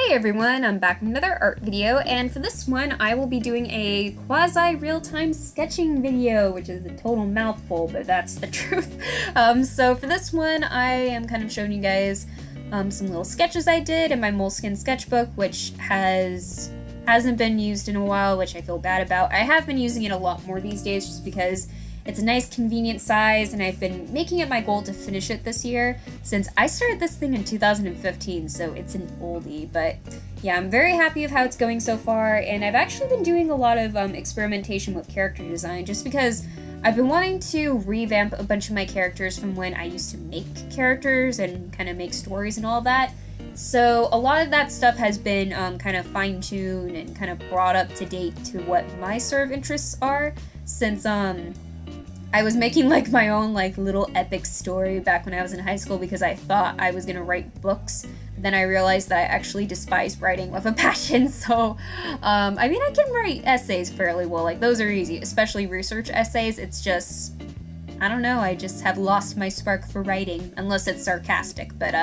Hey everyone, I'm back with another art video, and for this one I will be doing a quasi-real-time sketching video, which is a total mouthful, but that's the truth. So for this one I am kind of showing you guys some little sketches I did in my Moleskine sketchbook, which hasn't been used in a while, which I feel bad about. I have been using it a lot more these days just because it's a nice convenient size, and I've been making it my goal to finish it this year since I started this thing in 2015, so it's an oldie. But yeah, I'm very happy with how it's going so far, and I've actually been doing a lot of experimentation with character design just because I've been wanting to revamp a bunch of my characters from when I used to make characters and kind of make stories and all that. So a lot of that stuff has been kind of fine-tuned and kind of brought up to date to what my sort of interests are, since I was making like my own like little epic story back when I was in high school because I thought I was gonna write books. Then I realized that I actually despise writing with a passion, so I mean, I can write essays fairly well, like those are easy, especially research essays. It's just, I don't know, I just have lost my spark for writing, unless it's sarcastic, but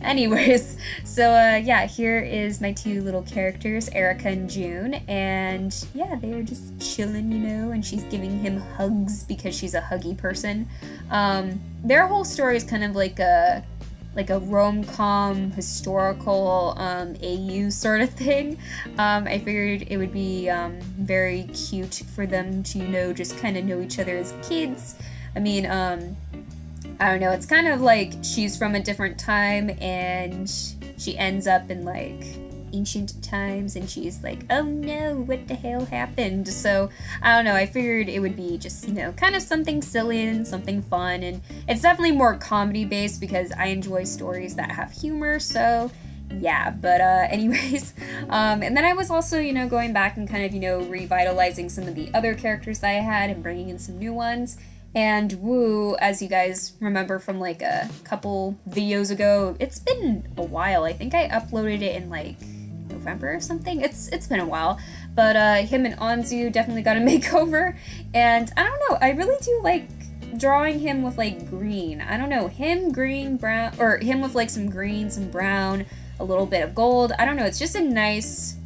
anyways, so yeah, here is my two little characters, Erica and June, and yeah, they're just chilling, you know, and she's giving him hugs because she's a huggy person. Their whole story is kind of like a rom-com historical AU sort of thing. I figured it would be very cute for them to, you know, just kind of know each other as kids. I mean, I don't know, it's kind of like she's from a different time and she ends up in like ancient times and she's like, oh no, what the hell happened? So I don't know, I figured it would be just, you know, kind of something silly and something fun, and it's definitely more comedy based because I enjoy stories that have humor, so yeah. But anyways, and then I was also, you know, going back and kind of, you know, revitalizing some of the other characters that I had and bringing in some new ones. And woo, as you guys remember from like a couple videos ago, it's been a while. I think I uploaded it in like November or something. It's been a while. But him and Anzu definitely got a makeover. And I don't know, I really do like drawing him with like green. I don't know, him green, brown, or him with like some green, some brown, a little bit of gold. I don't know, it's just a nice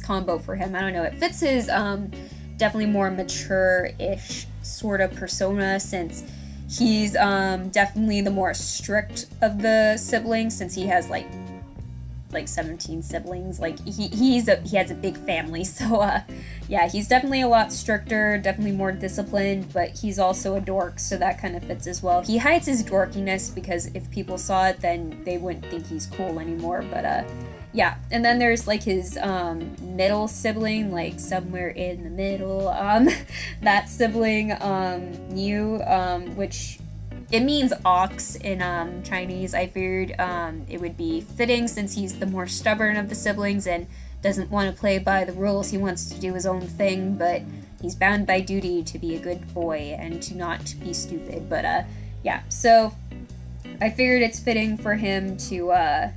combo for him. I don't know, it fits his definitely more mature-ish sort of persona, since he's definitely the more strict of the siblings, since he has like 17 siblings. Like he has a big family, so yeah, he's definitely a lot stricter, definitely more disciplined, but he's also a dork, so that kind of fits as well. He hides his dorkiness because if people saw it, then they wouldn't think he's cool anymore. But yeah, and then there's like his middle sibling, like somewhere in the middle, that sibling, Niu, which it means ox in Chinese. I figured it would be fitting since he's the more stubborn of the siblings and doesn't want to play by the rules. He wants to do his own thing, but he's bound by duty to be a good boy and to not be stupid. But yeah, so I figured it's fitting for him to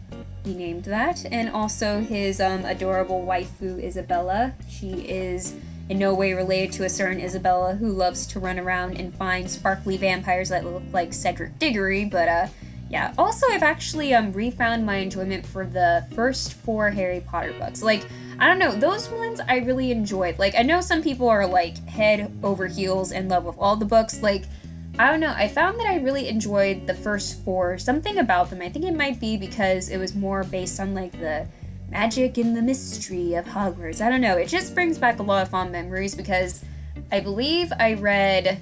be named that. And also his adorable waifu, Isabella. She is in no way related to a certain Isabella who loves to run around and find sparkly vampires that look like Cedric Diggory. But yeah, also I've actually refound my enjoyment for the first 4 Harry Potter books. Like, I don't know, those ones I really enjoyed. Like, I know some people are like head over heels in love with all the books. Like, I don't know, I found that I really enjoyed the first 4, something about them. I think it might be because it was more based on like the magic and the mystery of Hogwarts. I don't know, it just brings back a lot of fond memories because I believe I read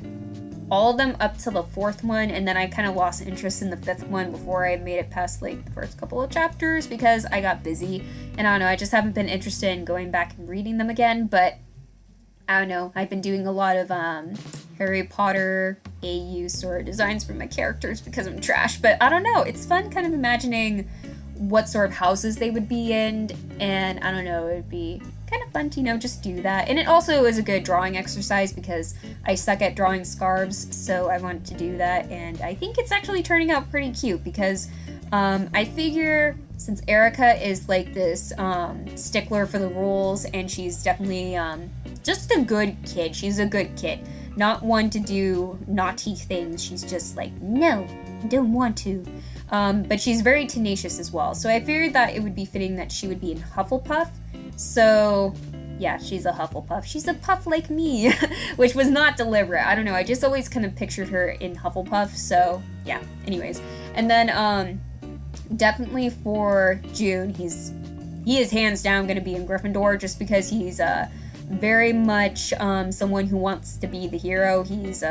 all of them up to the 4th one, and then I kind of lost interest in the 5th one before I made it past like the first couple of chapters because I got busy, and I don't know, I just haven't been interested in going back and reading them again. But I don't know, I've been doing a lot of Harry Potter AU sort of designs for my characters because I'm trash, but I don't know, it's fun kind of imagining what sort of houses they would be in, and I don't know, it would be kind of fun to, you know, just do that. And it also is a good drawing exercise because I suck at drawing scarves, so I wanted to do that, and I think it's actually turning out pretty cute because I figure since Erica is like this stickler for the rules, and she's definitely just a good kid. She's a good kid, not one to do naughty things. She's just like, no, don't want to. but she's very tenacious as well. So I figured that it would be fitting that she would be in Hufflepuff. So yeah, she's a Hufflepuff. She's a puff like me, which was not deliberate. I don't know. I just always kind of pictured her in Hufflepuff. So yeah, anyways. And then definitely for June, he is hands down going to be in Gryffindor just because he's very much someone who wants to be the hero. He's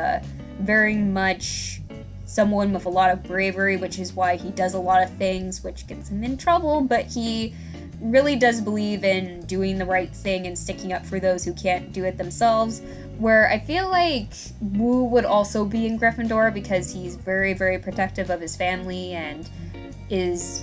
very much someone with a lot of bravery, which is why he does a lot of things which gets him in trouble, but he really does believe in doing the right thing and sticking up for those who can't do it themselves, where I feel like Wu would also be in Gryffindor because he's very, very protective of his family and is,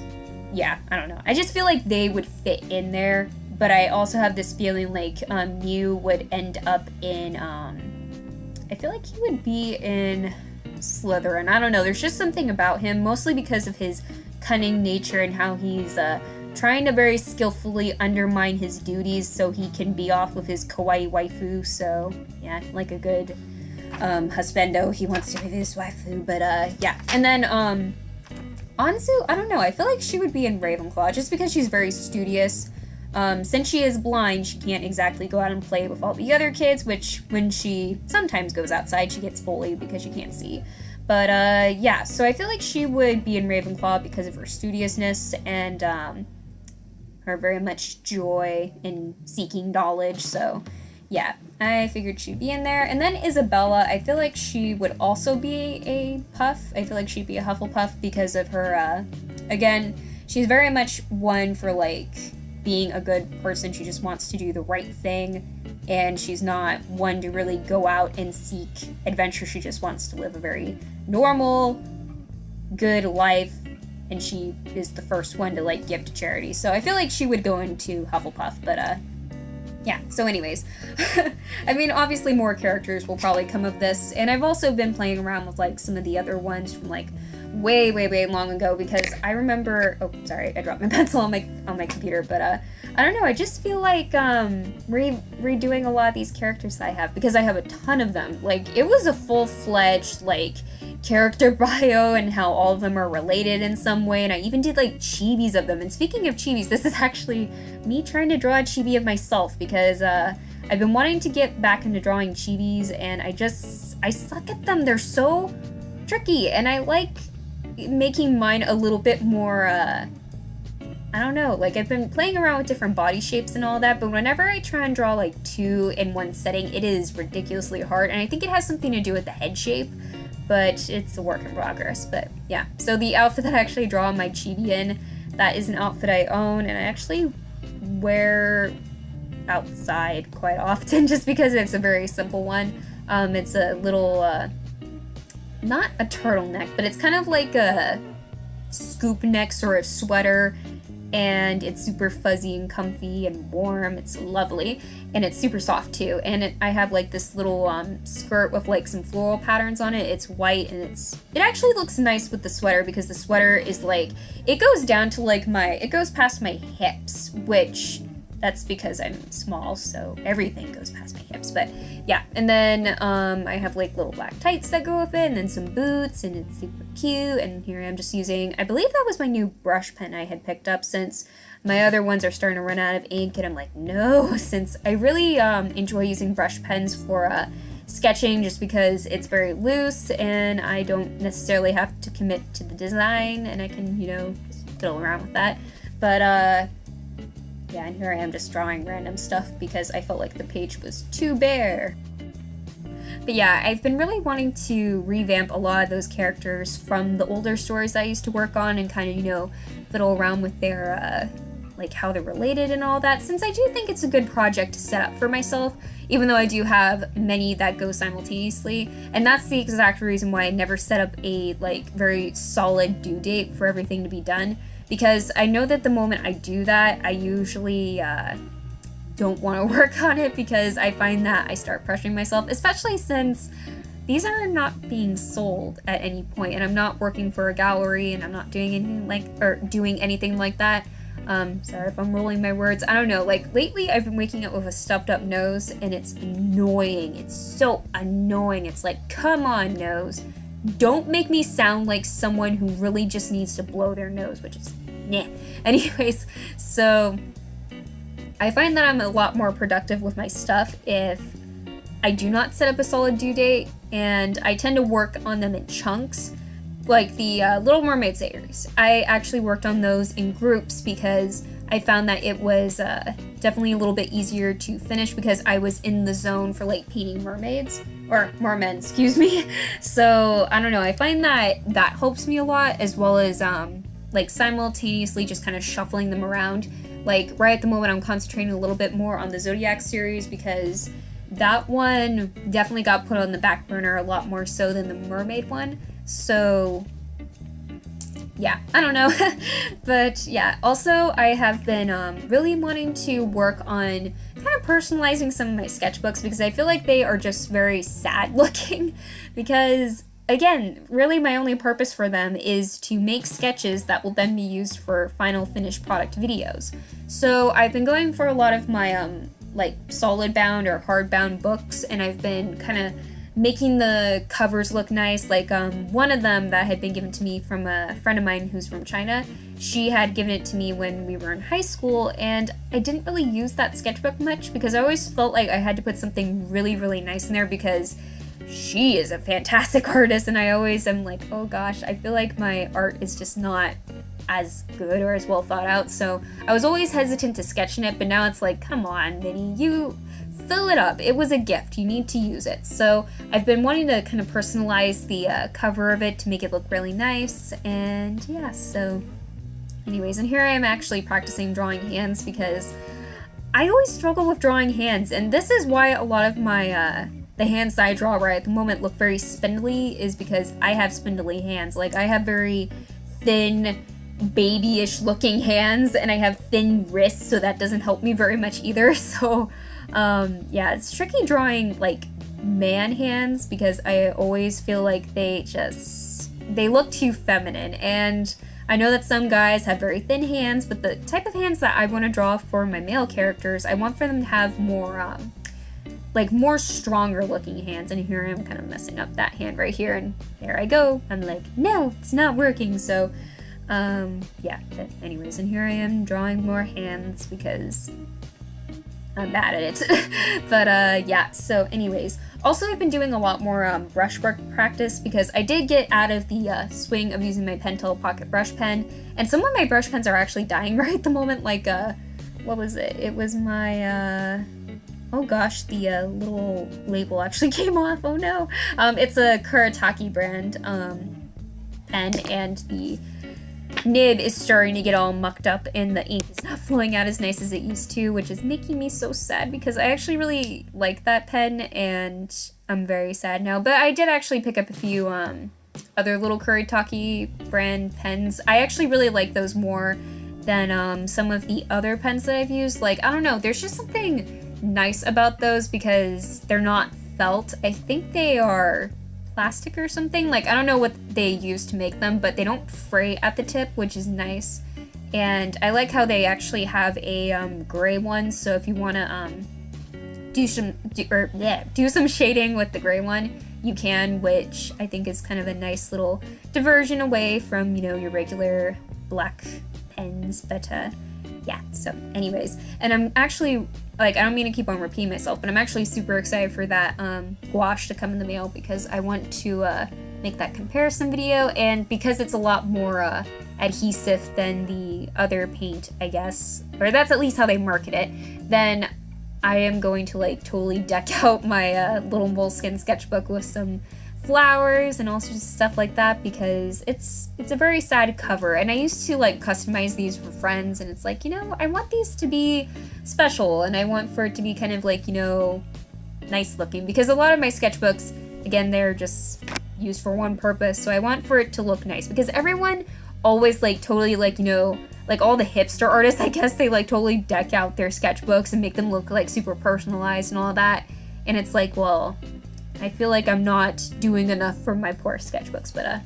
yeah, I don't know. I just feel like they would fit in there, but I also have this feeling like Mew would end up in, I feel like he would be in Slytherin. I don't know, there's just something about him, mostly because of his cunning nature and how he's trying to very skillfully undermine his duties so he can be off with his kawaii waifu. So yeah, like a good husbando, he wants to be his waifu. But yeah, and then Anzu, I don't know, I feel like she would be in Ravenclaw just because she's very studious. Since she is blind, she can't exactly go out and play with all the other kids, which when she sometimes goes outside, she gets bullied because she can't see. But yeah, so I feel like she would be in Ravenclaw because of her studiousness and her very much joy in seeking knowledge. So yeah, I figured she'd be in there. And then Isabella, I feel like she would also be a Puff. I feel like she'd be a Hufflepuff because of her, again, she's very much one for like being a good person. She just wants to do the right thing, and she's not one to really go out and seek adventure. She just wants to live a very normal, good life, and she is the first one to like give to charity. So I feel like she would go into Hufflepuff, but yeah, so anyways, I mean, obviously more characters will probably come of this, and I've also been playing around with like some of the other ones from like way, way, way long ago, because I remember, oh, sorry, I dropped my pencil on my computer, but I don't know, I just feel like redoing a lot of these characters that I have, because I have a ton of them. Like, it was a full-fledged, like, character bio and how all of them are related in some way, and I even did like chibis of them. And speaking of chibis, this is actually me trying to draw a chibi of myself, because I've been wanting to get back into drawing chibis, and I suck at them. They're so tricky, and I like making mine a little bit more I don't know, like I've been playing around with different body shapes and all that, but whenever I try and draw like two in one setting, it is ridiculously hard, and I think it has something to do with the head shape, but it's a work in progress. But yeah, so the outfit that I actually draw my chibi in, that is an outfit I own, and I actually wear outside quite often just because it's a very simple one. It's a little not a turtleneck, but it's kind of like a scoop neck sort of sweater, and it's super fuzzy and comfy and warm. It's lovely, and it's super soft too. And I have like this little skirt with like some floral patterns on it. It's white, and it actually looks nice with the sweater, because the sweater is like, it goes down to like it goes past my hips, which that's because I'm small, so everything goes past my hips. But yeah, and then I have like little black tights that go with it, and then some boots, and it's super cute. And here I am just using, I believe that was my new brush pen I had picked up, since my other ones are starting to run out of ink, and I'm like, no, since I really enjoy using brush pens for sketching, just because it's very loose, and I don't necessarily have to commit to the design, and I can, you know, just fiddle around with that. But yeah, and here I am just drawing random stuff because I felt like the page was too bare. But yeah, I've been really wanting to revamp a lot of those characters from the older stories I used to work on, and kind of, you know, fiddle around with their, like, how they're related and all that, since I do think it's a good project to set up for myself, even though I do have many that go simultaneously. And that's the exact reason why I never set up a, like, very solid due date for everything to be done. Because I know that the moment I do that, I usually don't want to work on it, because I find that I start pressuring myself, especially since these are not being sold at any point, and I'm not working for a gallery, and I'm not doing anything like that. Sorry if I'm rolling my words. I don't know, like lately I've been waking up with a stuffed up nose, and it's annoying. It's so annoying. It's like, come on, nose. don't make me sound like someone who really just needs to blow their nose, which is nah. Anyways, so I find that I'm a lot more productive with my stuff if I do not set up a solid due date, and I tend to work on them in chunks. Like the Little Mermaid series, I actually worked on those in groups because I found that it was definitely a little bit easier to finish because I was in the zone for like painting mermaids, or mermen, excuse me. So I don't know, I find that that helps me a lot, as well as like simultaneously just kind of shuffling them around. Like right at the moment I'm concentrating a little bit more on the Zodiac series because that one definitely got put on the back burner a lot more so than the mermaid one. So yeah, I don't know. But yeah, also I have been really wanting to work on kind of personalizing some of my sketchbooks because I feel like they are just very sad looking because again, really my only purpose for them is to make sketches that will then be used for final finished product videos. So I've been going for a lot of my like solid bound or hard bound books, and I've been kind of making the covers look nice. Like one of them that had been given to me from a friend of mine who's from China, she had given it to me when we were in high school, and I didn't really use that sketchbook much because I always felt like I had to put something really, really nice in there because she is a fantastic artist, and I always am like, oh gosh, I feel like my art is just not as good or as well thought out. So I was always hesitant to sketch in it, but now it's like, come on, Minnie, you fill it up. It was a gift. You need to use it. So I've been wanting to kind of personalize the cover of it to make it look really nice. And yeah, so anyways, and here I am actually practicing drawing hands because I always struggle with drawing hands. And this is why a lot of my, the hands that I draw right at the moment look very spindly, is because I have spindly hands. Like I have very thin, babyish looking hands, and I have thin wrists, so that doesn't help me very much either. So yeah, it's tricky drawing like man hands because I always feel like they look too feminine, and I know that some guys have very thin hands, but the type of hands that I want to draw for my male characters, I want for them to have more like more stronger looking hands. And here I am kind of messing up that hand right here, and there I go. I'm like, no, it's not working. So yeah, but anyways, and here I am drawing more hands because I'm bad at it. But yeah, so anyways, also I've been doing a lot more brushwork practice because I did get out of the swing of using my Pentel Pocket Brush Pen, and some of my brush pens are actually dying right at the moment. Like what was it? It was my oh gosh, the little label actually came off. Oh no. It's a Kuretake brand pen, and the nib is starting to get all mucked up and the ink is not flowing out as nice as it used to, which is making me so sad because I actually really like that pen and I'm very sad now. But I did actually pick up a few other little Kuretake brand pens. I actually really like those more than some of the other pens that I've used. Like, I don't know, there's just something nice about those because they're not felt. I think they are plastic or something. Like, I don't know what they use to make them, but they don't fray at the tip, which is nice. And I like how they actually have a gray one, so if you want to do some shading with the gray one, you can, which I think is kind of a nice little diversion away from, you know, your regular black pens. But yeah, so anyways, and I'm actually, like, I don't mean to keep on repeating myself, but I'm actually super excited for that gouache to come in the mail because I want to make that comparison video, and because it's a lot more adhesive than the other paint, I guess, or that's at least how they market it, then I am going to like totally deck out my little Moleskine sketchbook with some flowers and all sorts of stuff like that because it's a very sad cover, and I used to like customize these for friends, and it's like, you know, I want these to be special and I want for it to be kind of like, you know, nice looking, because a lot of my sketchbooks, again, they're just used for one purpose, so I want for it to look nice because everyone always like totally like, you know, like all the hipster artists, I guess, they like totally deck out their sketchbooks and make them look like super personalized and all that, and it's like, well, I feel like I'm not doing enough for my poor sketchbooks. But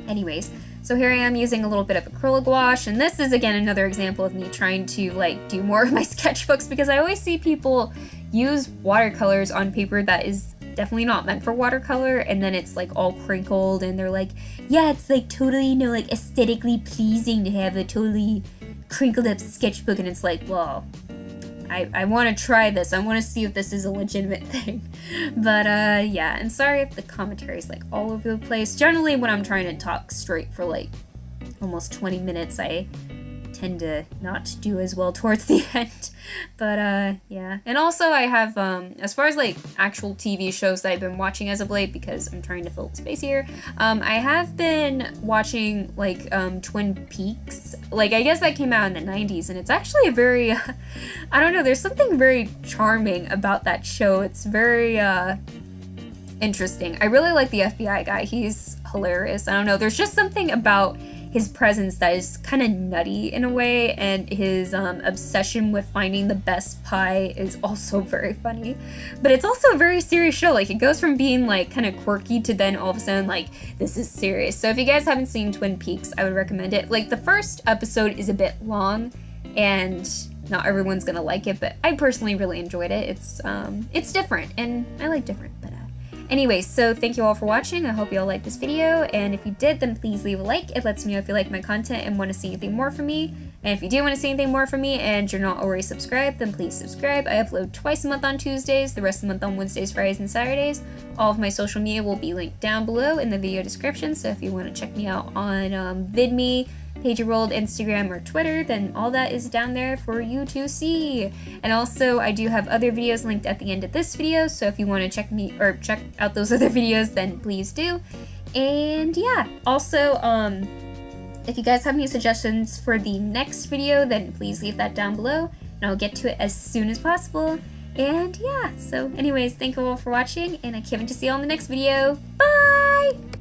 anyways, so here I am using a little bit of acrylic gouache, and this is again another example of me trying to like do more of my sketchbooks because I always see people use watercolors on paper that is definitely not meant for watercolor, and then it's like all crinkled, and they're like, yeah, it's like totally, you know, like aesthetically pleasing to have a totally crinkled up sketchbook, and it's like, well, I want to try this. I want to see if this is a legitimate thing. But yeah, and sorry if the commentary is like all over the place. Generally when I'm trying to talk straight for like almost 20 minutes, I tend to not do as well towards the end. But yeah, and also I have as far as like actual TV shows that I've been watching as of late, because I'm trying to fill up space here, I have been watching like Twin Peaks. Like, I guess that came out in the 90s, and it's actually a very I don't know, there's something very charming about that show. It's very interesting. I really like the FBI guy. He's hilarious. I don't know, there's just something about his presence that is kind of nutty in a way, and his obsession with finding the best pie is also very funny. But it's also a very serious show. Like, it goes from being like kind of quirky to then all of a sudden like, this is serious. So if you guys haven't seen Twin Peaks, I would recommend it. Like, the first episode is a bit long and not everyone's gonna like it, but I personally really enjoyed it. It's different, and I like different. But anyway, so thank you all for watching. I hope you all liked this video, and if you did, then please leave a like. It lets me know if you like my content and want to see anything more from me. And if you do want to see anything more from me and you're not already subscribed, then please subscribe. I upload twice a month on Tuesdays, the rest of the month on Wednesdays, Fridays, and Saturdays. All of my social media will be linked down below in the video description, so if you want to check me out on VidMe, PagerWorld, Instagram, or Twitter, then all that is down there for you to see. And also, I do have other videos linked at the end of this video, so if you want to check out those other videos, then please do. And yeah, also, if you guys have any suggestions for the next video, then please leave that down below, and I'll get to it as soon as possible. And yeah, so anyways, thank you all for watching, and I can't wait to see you all in the next video. Bye!